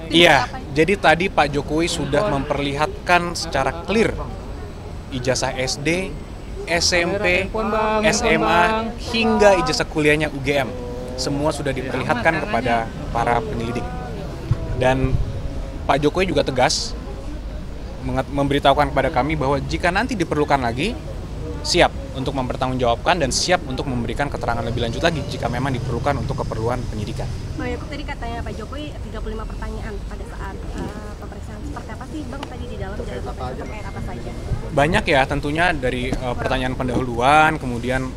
Iya, jadi tadi Pak Jokowi sudah memperlihatkan secara clear ijazah SD, SMP, SMA, hingga ijazah kuliahnya UGM. Semua sudah diperlihatkan kepada para penyelidik. Dan Pak Jokowi juga tegas memberitahukan kepada kami bahwa jika nanti diperlukan lagi, siap untuk mempertanggungjawabkan dan siap untuk memberikan keterangan lebih lanjut lagi jika memang diperlukan untuk keperluan penyidikan. Bang Yakub, tadi katanya Pak Jokowi 35 pertanyaan pada saat pemeriksaan. Seperti apa sih Bang tadi di dalam terkait apa saja? Banyak ya, tentunya dari pertanyaan pendahuluan, kemudian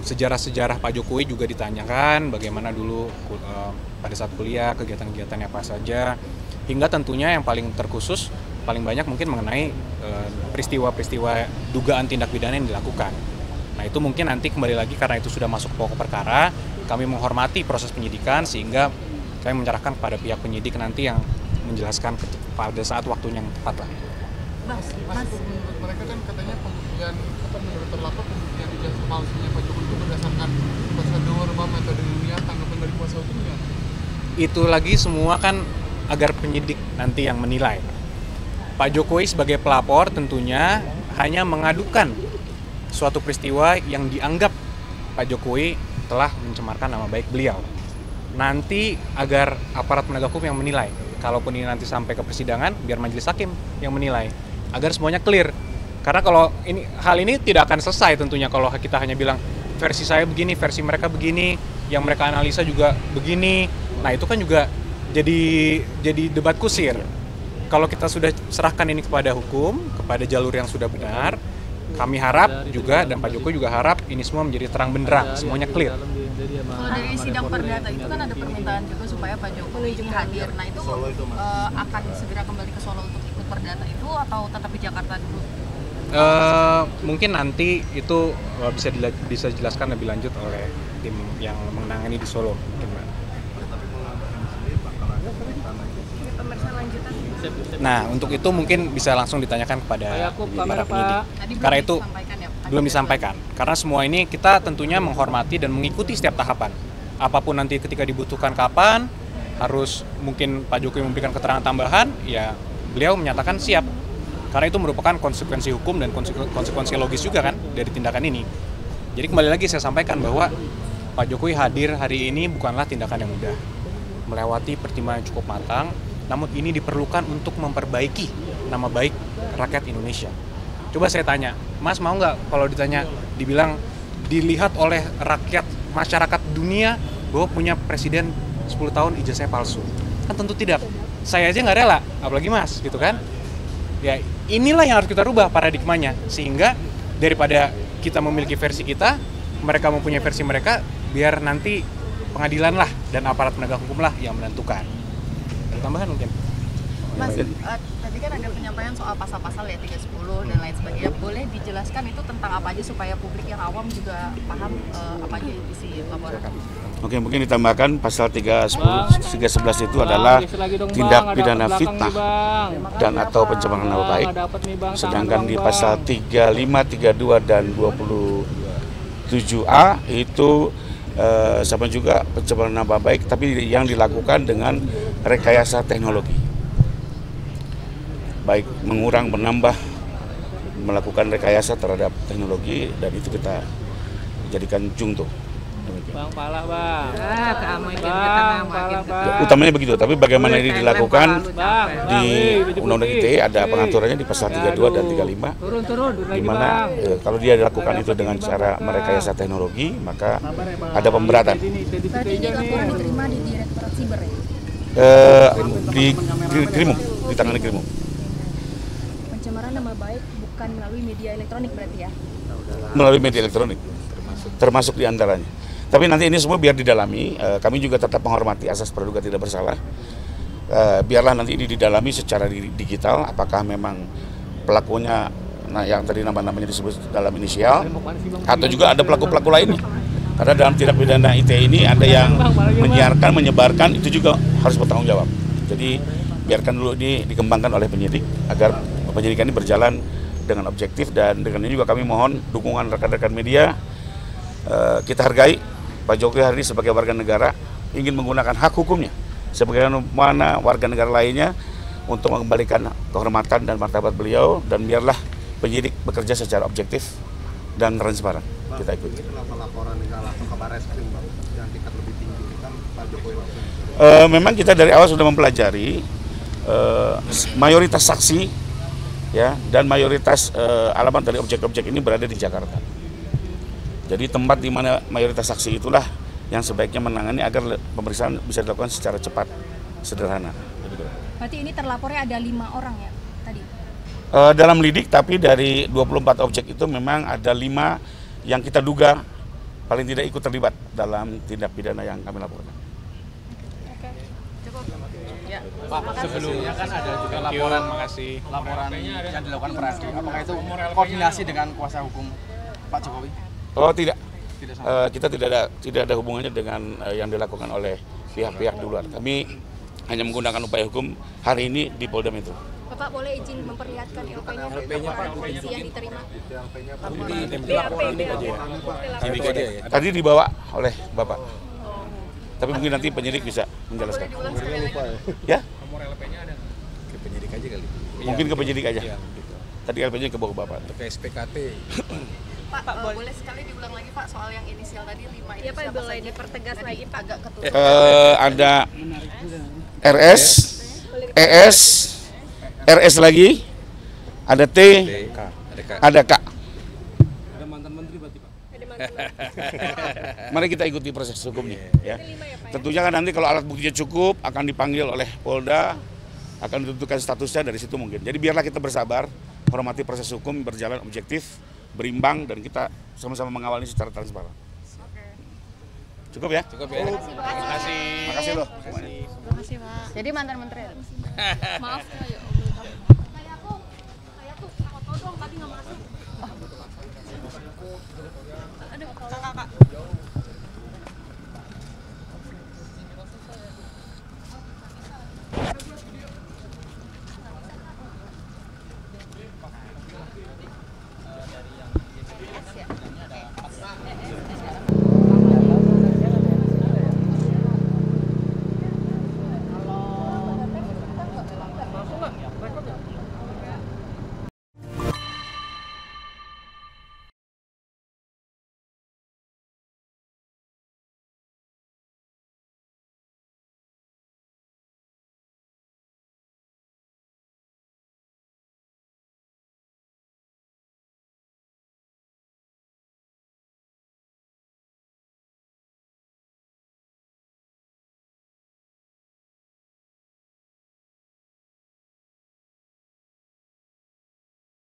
sejarah-sejarah Pak Jokowi juga ditanyakan, bagaimana dulu pada saat kuliah, kegiatan-kegiatannya apa saja, hingga tentunya yang paling terkhusus, paling banyak mungkin mengenai peristiwa-peristiwa dugaan tindak pidana yang dilakukan. Nah itu mungkin nanti kembali lagi karena itu sudah masuk pokok perkara, kami menghormati proses penyidikan sehingga kami menyerahkan kepada pihak penyidik nanti yang menjelaskan pada saat waktunya yang tepat lah. Mas, menurut mereka kan katanya pembuktian menurut terlapor pembuktian ijazah palsunya Pak Jokowi itu berdasarkan prosedur metode ilmiah, tanggapan dari kuasa hukumnya. Itu lagi semua kan agar penyidik nanti yang menilai. Pak Jokowi sebagai pelapor tentunya hanya mengadukan suatu peristiwa yang dianggap Pak Jokowi telah mencemarkan nama baik beliau. Nanti agar aparat penegak hukum yang menilai. Kalaupun ini nanti sampai ke persidangan, biar majelis hakim yang menilai. Agar semuanya clear. Karena kalau hal ini tidak akan selesai tentunya kalau kita hanya bilang versi saya begini, versi mereka begini, yang mereka analisa juga begini. Nah itu kan juga jadi debat kusir. Kalau kita sudah serahkan ini kepada hukum, kepada jalur yang sudah benar, kami harap juga dan Pak Jokowi juga harap ini semua menjadi terang benderang, semuanya clear. Kalau dari sidang perdata itu kan ada permintaan juga supaya Pak Jokowi hadir. Nah itu akan segera kembali ke Solo untuk ikut perdata itu atau tetap di Jakarta dulu? Mungkin nanti itu bisa dijelaskan lebih lanjut oleh tim yang menangani di Solo. Nah, untuk itu mungkin bisa langsung ditanyakan kepada para penyidik. Karena itu belum disampaikan. Karena semua ini kita tentunya menghormati dan mengikuti setiap tahapan. Apapun nanti ketika dibutuhkan kapan, harus mungkin Pak Jokowi memberikan keterangan tambahan, ya beliau menyatakan siap. Karena itu merupakan konsekuensi hukum dan konsekuensi logis juga kan dari tindakan ini. Jadi kembali lagi saya sampaikan bahwa Pak Jokowi hadir hari ini bukanlah tindakan yang mudah. Melewati pertimbangan yang cukup matang, namun ini diperlukan untuk memperbaiki nama baik rakyat Indonesia. Coba saya tanya, Mas mau nggak kalau dibilang dilihat oleh rakyat masyarakat dunia bahwa punya presiden 10 tahun ijazahnya palsu? Kan tentu tidak. Saya aja nggak rela, apalagi Mas, gitu kan? Ya inilah yang harus kita rubah paradigmanya, sehingga daripada kita memiliki versi kita, mereka mempunyai versi mereka, biar nanti pengadilan lah dan aparat penegak hukum lah yang menentukan. Ada tambahan mungkin? Mas, tadi kan ada penyampaian soal pasal-pasal ya 310 dan lain sebagainya. Boleh dijelaskan itu tentang apa aja supaya publik yang awam juga paham apa aja isi laporan? Oke, mungkin ditambahkan pasal 311 itu adalah tindak pidana fitnah dan atau pencemaran nama baik. Sedangkan di pasal 35, 32 dan 27A itu sama juga pencemaran nama baik, tapi yang dilakukan dengan rekayasa teknologi, baik mengurang, menambah, melakukan rekayasa terhadap teknologi, dan itu kita jadikan junto. Bang, pala bang. Utamanya begitu, tapi bagaimana ini dilakukan di Undang-Undang ITE ada pengaturannya di pasal 32 dan 35, di mana kalau dia dilakukan itu dengan cara merekayasa teknologi, maka ada pemberatan. Berarti ini laporan diterima di Direktorat Siber ya? Di Krimum, di tangan Krimum. Pencemaran nama baik bukan melalui media elektronik berarti ya? Melalui media elektronik, termasuk di antaranya. Tapi nanti ini semua biar didalami, kami juga tetap menghormati asas praduga tidak bersalah. Biarlah nanti ini didalami secara digital, apakah memang pelakunya yang tadi nama-namanya disebut dalam inisial, atau juga ada pelaku-pelaku lainnya. Karena dalam tindak pidana ITE ini ada yang menyiarkan, menyebarkan, itu juga harus bertanggung jawab. Jadi biarkan dulu ini dikembangkan oleh penyidik, agar penyidikan ini berjalan dengan objektif, dan dengan ini juga kami mohon dukungan rekan-rekan media. Kita hargai Pak Jokowi hari ini sebagai warga negara ingin menggunakan hak hukumnya sebagaimana warga negara lainnya untuk mengembalikan kehormatan dan martabat beliau, dan biarlah penyidik bekerja secara objektif dan transparan. Kita ikuti. Kenapa laporan ke Barreskrim yang tingkat lebih tinggi kan Pak Jokowi langsung? Memang kita dari awal sudah mempelajari mayoritas saksi ya dan mayoritas alamat dari objek-objek ini berada di Jakarta. Jadi tempat di mana mayoritas saksi itulah yang sebaiknya menangani agar pemeriksaan bisa dilakukan secara cepat, sederhana. Berarti ini terlapornya ada 5 orang ya tadi? Dalam lidik, tapi dari 24 objek itu memang ada 5 yang kita duga paling tidak ikut terlibat dalam tindak pidana yang kami laporkan. Oke, cukup. Ya. Pak, sebelumnya kan ada juga laporan yang dilakukan Pradi. Apakah itu koordinasi dengan kuasa hukum Pak Jokowi? Oh tidak, kita tidak ada hubungannya dengan yang dilakukan oleh pihak-pihak di luar. Kami hanya menggunakan upaya hukum hari ini di Polda Metro. Bapak boleh izin memperlihatkan LP-nya Pak, polisi yang diterima? Tadi dibawa oleh Bapak. Tapi mungkin nanti penyidik bisa menjelaskan. Ya? Nomor LP-nya ada? Ke penyidik aja kali. Mungkin ke penyidik aja. Tadi LP-nya ke bawah Bapak. Ke SPKT. Pak, boleh sekali diulang lagi Pak soal yang inisial tadi 5 itu. Iya Pak, boleh dipertegas lagi Pak. Agak ketutup. Ada RS, ES, RS lagi, ada T, ada K. Ada mantan menteri berarti Pak? Mari kita ikuti proses hukumnya. Ya. Tentunya kan nanti kalau alat buktinya cukup akan dipanggil oleh Polda, akan ditentukan statusnya dari situ mungkin. Jadi biarlah kita bersabar, hormati proses hukum berjalan objektif, berimbang, dan kita sama-sama mengawal ini secara transparan. Cukup ya? Cukup ya. Terima kasih. Makasih loh semuanya. Makasih Pak. Jadi mantan menteri. Maaf ya. Kayak aku foto dong tadi nggak masuk. Aduh, kakak.